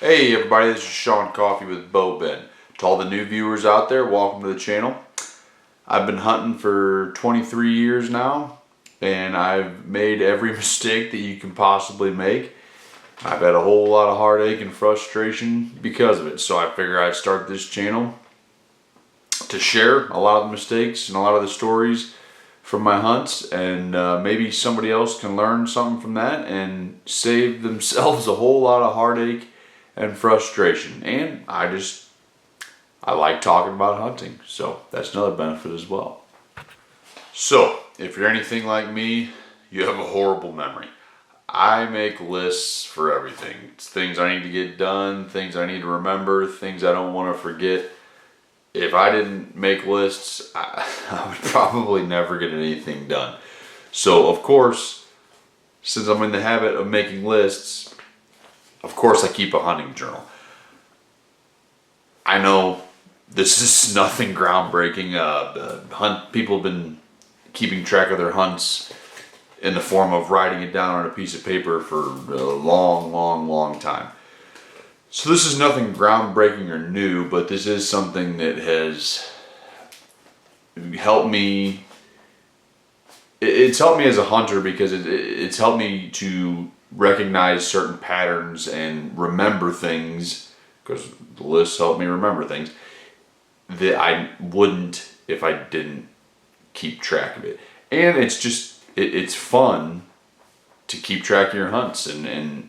Hey everybody, this is Sean Coffey with Bow Ben. To all the new viewers out there, welcome to the channel. I've been hunting for 23 years now, and I've made every mistake that you can possibly make. I've had a whole lot of heartache and frustration because of it, so I figure I'd start this channel to share a lot of the mistakes and a lot of the stories from my hunts, and maybe somebody else can learn something from that and save themselves a whole lot of heartache and frustration. And I like talking about hunting, so that's another benefit as well. So if you're anything like me, you have a horrible memory. I make lists for everything. It's things I need to get done, things I need to remember, things I don't want to forget. If I didn't make lists, I would probably never get anything done. So of course, since I'm in the habit of making lists, of course I keep a hunting journal. I know this is nothing groundbreaking. People have been keeping track of their hunts in the form of writing it down on a piece of paper for a long time. So this is nothing groundbreaking or new, but this is something that has helped me. It's helped me as a hunter because it's helped me to recognize certain patterns and remember things, because the lists help me remember things that I wouldn't if I didn't keep track of it. And it's just, it's fun to keep track of your hunts and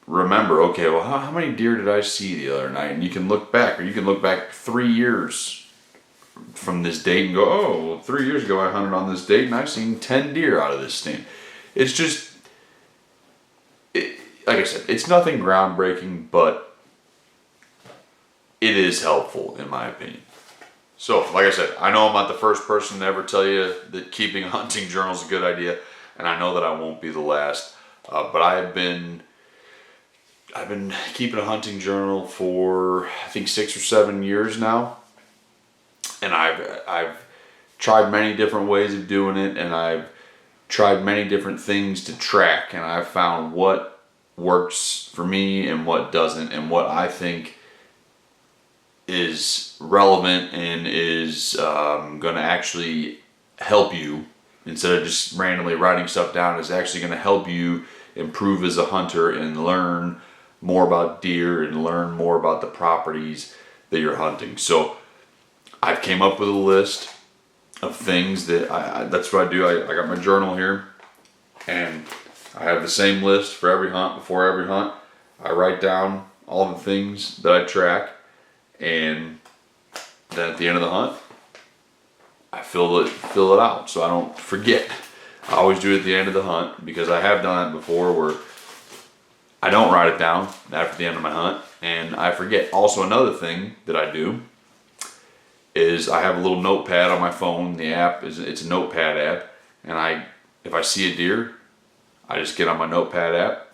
remember, okay, well, how many deer did I see the other night? And you can look back, or you can look back 3 years from this date and go, oh, well, 3 years ago I hunted on this date and I've seen 10 deer out of this stand. It's just, like I said, it's nothing groundbreaking, but it is helpful in my opinion. So, like I said, I know I'm not the first person to ever tell you that keeping a hunting journal is a good idea, and I know that I won't be the last. But I've been keeping a hunting journal for I think 6 or 7 years now, and I've tried many different ways of doing it, and I've tried many different things to track, and I've found what works for me and what doesn't, and what I think is relevant and is going to actually help you, instead of just randomly writing stuff down, is actually going to help you improve as a hunter and learn more about deer and learn more about the properties that you're hunting. So I've came up with a list of things that that's what I do. I got my journal here, and I have the same list for every hunt. Before every hunt, I write down all the things that I track, and then at the end of the hunt, I fill it out so I don't forget. I always do it at the end of the hunt, because I have done that before where I don't write it down after the end of my hunt and I forget. Also, another thing that I do is I have a little notepad on my phone. The app it's a notepad app, and if I see a deer, I just get on my notepad app,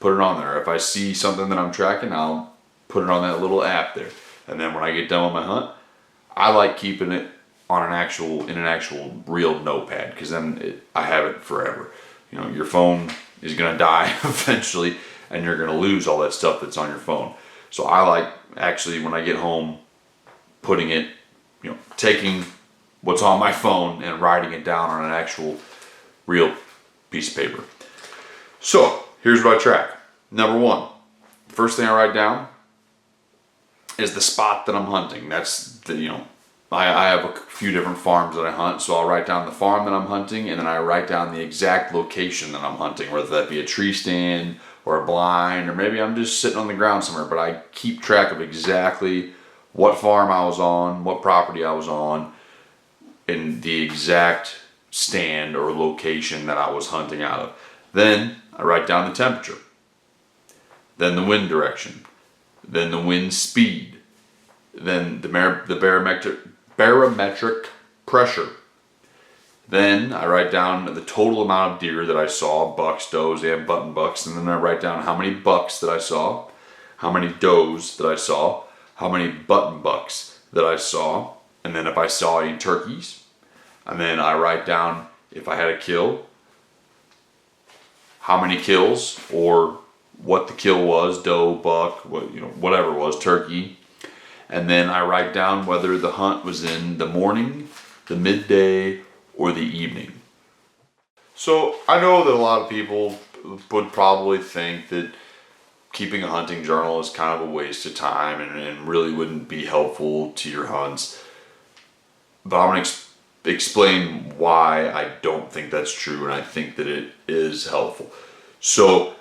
put it on there. If I see something that I'm tracking, I'll put it on that little app there. And then when I get done with my hunt, I like keeping it on in an actual real notepad, because then I have it forever. You know, your phone is gonna die eventually, and you're gonna lose all that stuff that's on your phone. So I like, actually, when I get home, putting it, taking what's on my phone and writing it down on an actual real piece of paper. So here's what I track. Number one, the first thing I write down is the spot that I'm hunting. That's I have a few different farms that I hunt, so I'll write down the farm that I'm hunting, and then I write down the exact location that I'm hunting, whether that be a tree stand or a blind, or maybe I'm just sitting on the ground somewhere. But I keep track of exactly what farm I was on, what property I was on, and the exact stand or location that I was hunting out of. Then I write down the temperature, then the wind direction, then the wind speed, then the barometric pressure. Then I write down the total amount of deer that I saw, bucks, does, and button bucks, and then I write down how many bucks that I saw, how many does that I saw, how many button bucks that I saw, and then if I saw any turkeys. And then I write down if I had a kill, how many kills, or what the kill was, doe, buck, whatever it was, turkey. And then I write down whether the hunt was in the morning, the midday, or the evening. So I know that a lot of people would probably think that keeping a hunting journal is kind of a waste of time and really wouldn't be helpful to your hunts. But I'm going to explain why I don't think that's true, and I think that it is helpful. So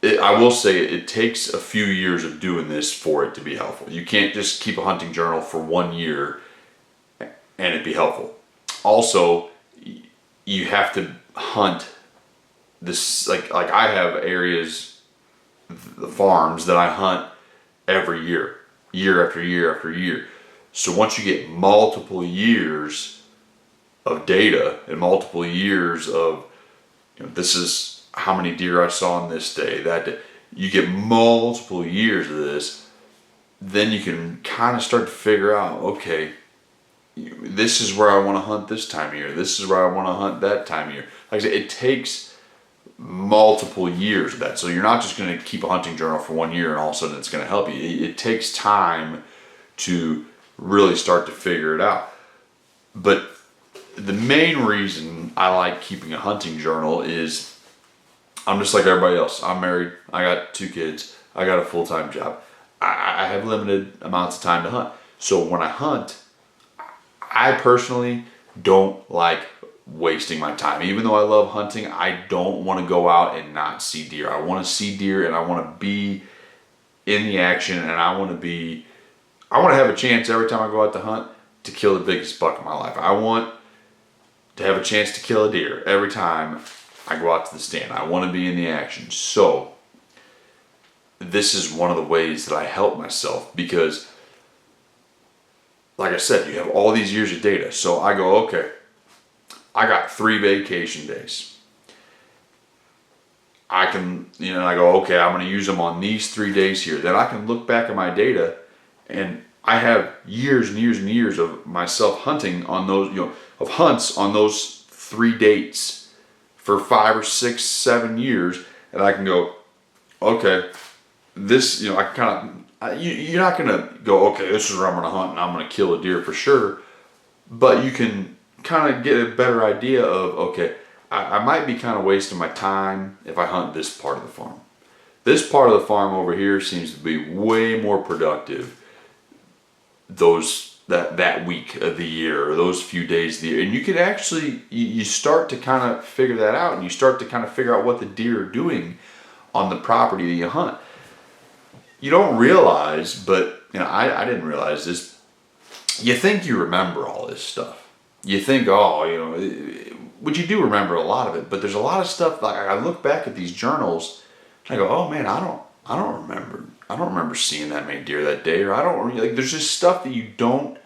I will say it takes a few years of doing this for it to be helpful. You can't just keep a hunting journal for 1 year and it be helpful. Also, you have to hunt this, like I have areas, the farms that I hunt every year, year after year after year. So once you get multiple years of data and multiple years of, this is how many deer I saw on this day, that day, you get multiple years of this, then you can kind of start to figure out, okay, this is where I want to hunt this time of year. This is where I want to hunt that time of year. Like I said, it takes multiple years of that. So you're not just going to keep a hunting journal for 1 year and all of a sudden it's going to help you. It takes time to really start to figure it out. But the main reason I like keeping a hunting journal is I'm just like everybody else. I'm married. I got 2 kids. I got a full-time job. I have limited amounts of time to hunt. So when I hunt, I personally don't like wasting my time. Even though I love hunting, I don't want to go out and not see deer. I want to see deer and I want to be in the action, and I want to have a chance every time I go out to hunt to kill the biggest buck of my life. I want to have a chance to kill a deer every time I go out to the stand. I want to be in the action. So this is one of the ways that I help myself, because like I said, you have all these years of data. So I go, okay, I got 3 vacation days. I can, I go, okay, I'm going to use them on these 3 days here. Then I can look back at my data, and I have years and years and years of myself hunting on those, of hunts on those 3 dates for 5 or 6, 7 years. And I can go, okay, this, I can kind of, you're not going to go, okay, this is where I'm going to hunt and I'm going to kill a deer for sure. But you can kind of get a better idea of, okay, I might be kind of wasting my time if I hunt this part of the farm. This part of the farm over here seems to be way more productive that week of the year, or those few days of the year. And you can actually, you start to kind of figure that out, and you start to kind of figure out what the deer are doing on the property that you hunt. You don't realize, but I didn't realize this. You think you remember all this stuff. You think, which you do remember a lot of it, but there's a lot of stuff, like I look back at these journals and I go, oh man, I don't remember seeing that many deer that day, or there's just stuff that you don't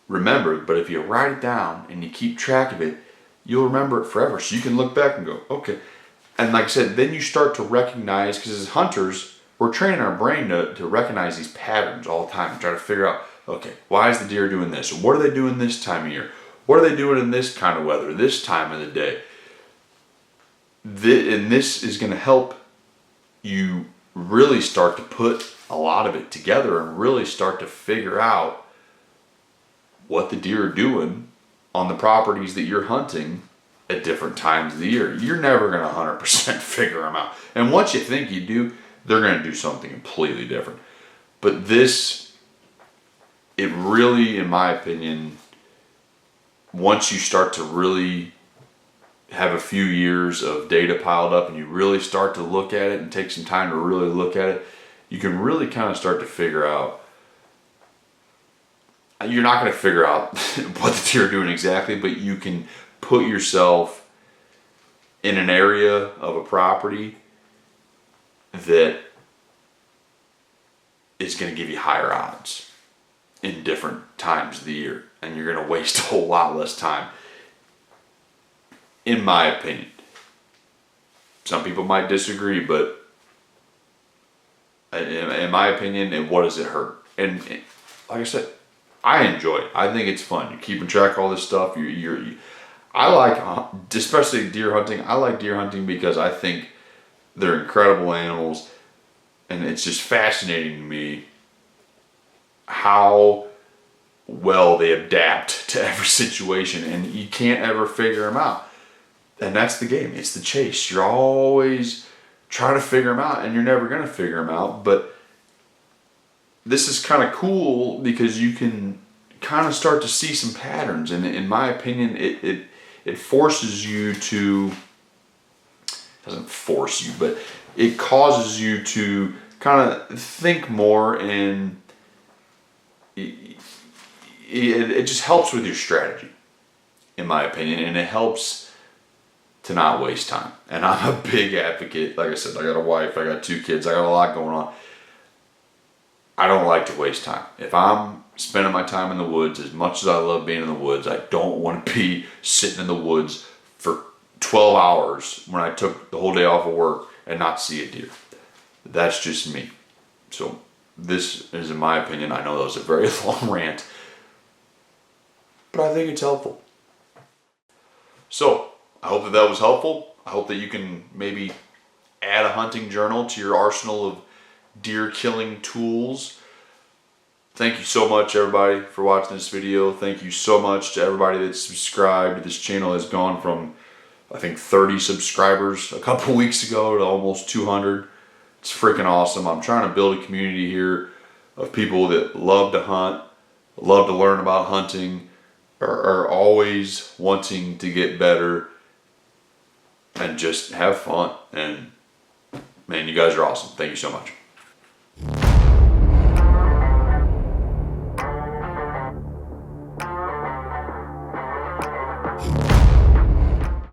remember, but if you write it down and you keep track of it, you'll remember it forever. So you can look back and go, okay. And like I said, then you start to recognize, because as hunters, we're training our brain to recognize these patterns all the time and try to figure out, okay, why is the deer doing this? What are they doing this time of year? What are they doing in this kind of weather, this time of the day? And this is going to help you really start to put a lot of it together and really start to figure out what the deer are doing on the properties that you're hunting at different times of the year. You're never going to 100% figure them out. And once you think you do, they're going to do something completely different. But this, it really, in my opinion, once you start to really have a few years of data piled up and you really start to look at it and take some time to really look at it, you can really kind of start to figure out. You're not going to figure out what the deer are doing exactly, but you can put yourself in an area of a property that is going to give you higher odds in different times of the year, and you're going to waste a whole lot less time, in my opinion. Some people might disagree, but in my opinion, and what does it hurt? And like I said, I enjoy it. I think it's fun. You're keeping track of all this stuff. I like, especially deer hunting. I like deer hunting because I think They're incredible animals, and it's just fascinating to me how well they adapt to every situation, and you can't ever figure them out. And that's the game. It's the chase. You're always trying to figure them out, and you're never going to figure them out. But this is kind of cool because you can kind of start to see some patterns. And in my opinion, it forces you to, doesn't force you, but it causes you to kind of think more, and it just helps with your strategy, in my opinion, and it helps to not waste time. And I'm a big advocate. Like I said, I got a wife, I got 2 kids, I got a lot going on. I don't like to waste time. If I'm spending my time in the woods, as much as I love being in the woods, I don't want to be sitting in the woods for 12 hours when I took the whole day off of work and not see a deer. That's just me. So this is, in my opinion, I know that was a very long rant, but I think it's helpful. So I hope that that was helpful. I hope that you can maybe add a hunting journal to your arsenal of deer killing tools. Thank you so much, everybody, for watching this video. Thank you so much to everybody that's subscribed. This channel has gone from, I think, 30 subscribers a couple weeks ago to almost 200. It's freaking awesome. I'm trying to build a community here of people that love to hunt, love to learn about hunting, are always wanting to get better and just have fun. And man, you guys are awesome. Thank you so much.